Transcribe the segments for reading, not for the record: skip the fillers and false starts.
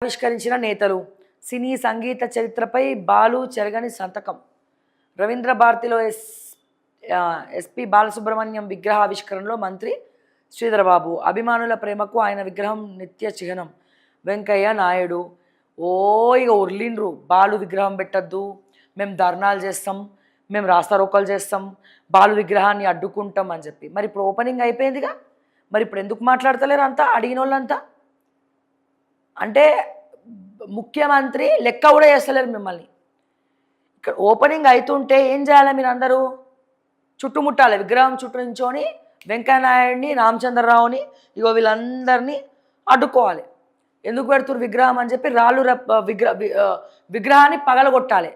ఆవిష్కరించిన నేతలు సినీ సంగీత చరిత్రపై బాలు చెరగని సంతకం. రవీంద్ర భారతిలో ఎస్పి బాలసుబ్రహ్మణ్యం విగ్రహావిష్కరణలో మంత్రి శ్రీధరబాబు. అభిమానుల ప్రేమకు ఆయన విగ్రహం నిత్య చిహ్నం. వెంకయ్య నాయుడు ఇక ఉర్లిండ్రు, బాలు విగ్రహం పెట్టద్దు, మేము ధర్నాలు చేస్తాం, మేము రాస్తారోకలు చేస్తాం, బాలు విగ్రహాన్ని అడ్డుకుంటాం అని చెప్పి. మరి ఇప్పుడు ఓపెనింగ్ అయిపోయిందిగా, మరి ఇప్పుడు ఎందుకు మాట్లాడతలేరు అంతా అడిగిన వాళ్ళంతా? అంటే ముఖ్యమంత్రి లెక్క కూడా చేస్తలేరు మిమ్మల్ని. ఇక్కడ ఓపెనింగ్ అవుతుంటే ఏం చేయాలి? మీరు అందరూ చుట్టుముట్టాలి, విగ్రహం చుట్టూ నించొని వెంకయ్యనాయుడిని, రామచంద్రరావుని, ఇగో వీళ్ళందరినీ అడ్డుకోవాలి. ఎందుకు పెడుతున్నారు విగ్రహం అని చెప్పి రాళ్ళు విగ్రహాన్ని పగలగొట్టాలి.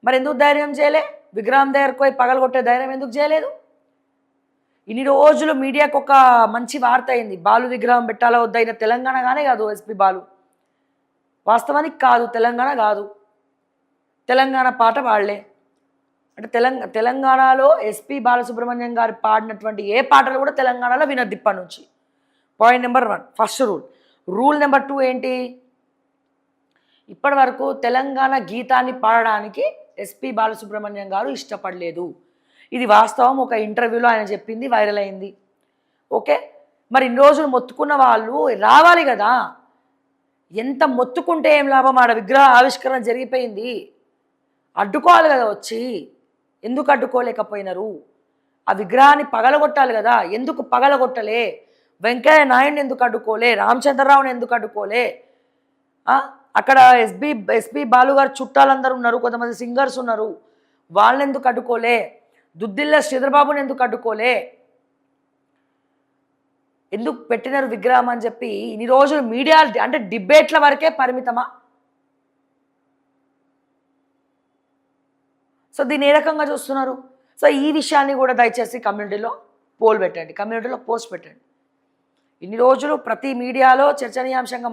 మరి ఎందుకు ధైర్యం చేయలే? విగ్రహం దగ్గరకు పోయి పగలగొట్టే ధైర్యం ఎందుకు చేయలేదు? ఇన్ని రోజులు మీడియాకు ఒక మంచి వార్త అయింది, బాలు విగ్రహం పెట్టాలో వద్దయిన తెలంగాణ కానీ కాదు ఎస్పి బాలు. వాస్తవానికి కాదు, తెలంగాణ కాదు, తెలంగాణ పాట పాడలే. అంటే తెలంగాణలో ఎస్పి బాలసుబ్రహ్మణ్యం గారు పాడినటువంటి ఏ పాటలు కూడా తెలంగాణలో వినద్దు ఇప్పటి నుంచి. Point number 1, first rule. Rule number 2 ఏంటి? ఇప్పటి వరకు తెలంగాణ గీతాన్ని పాడడానికి ఎస్పి బాలసుబ్రహ్మణ్యం గారు ఇష్టపడలేదు. ఇది వాస్తవం. ఒక ఇంటర్వ్యూలో ఆయన చెప్పింది వైరల్ అయింది. ఓకే, మరి ఇన్ని రోజులు మొత్తుకున్న వాళ్ళు రావాలి కదా. ఎంత మొత్తుకుంటే ఏం లాభం? ఆడ విగ్రహ ఆవిష్కరణ జరిగిపోయింది, అడ్డుకోవాలి కదా వచ్చి. ఎందుకు అడ్డుకోలేకపోయినారు? ఆ విగ్రహాన్ని పగలగొట్టాలి కదా, ఎందుకు పగలగొట్టలే? వెంకయ్య నాయుడిని ఎందుకు అడ్డుకోలే? రామచంద్రరావుని ఎందుకు అడ్డుకోలే? అక్కడ ఎస్పి బాలు గారు చుట్టాలందరూ ఉన్నారు, కొంతమంది సింగర్స్ ఉన్నారు, వాళ్ళని ఎందుకు అడ్డుకోలే? దుద్దిల్ల శ్రీధరబాబుని ఎందుకు అడ్డుకోలే? ఎందుకు పెట్టినారు విగ్రహం అని చెప్పి ఇన్ని రోజులు మీడియా అంటే డిబేట్ల వరకే పరిమితమా? సో దీన్ని ఏ రకంగా చూస్తున్నారు? సో ఈ విషయాన్ని కూడా దయచేసి కమ్యూనిటీలో పోల్ పెట్టండి, కమ్యూనిటీలో పోస్ట్ పెట్టండి. ఇన్ని రోజులు ప్రతి మీడియాలో చర్చనీయాంశంగా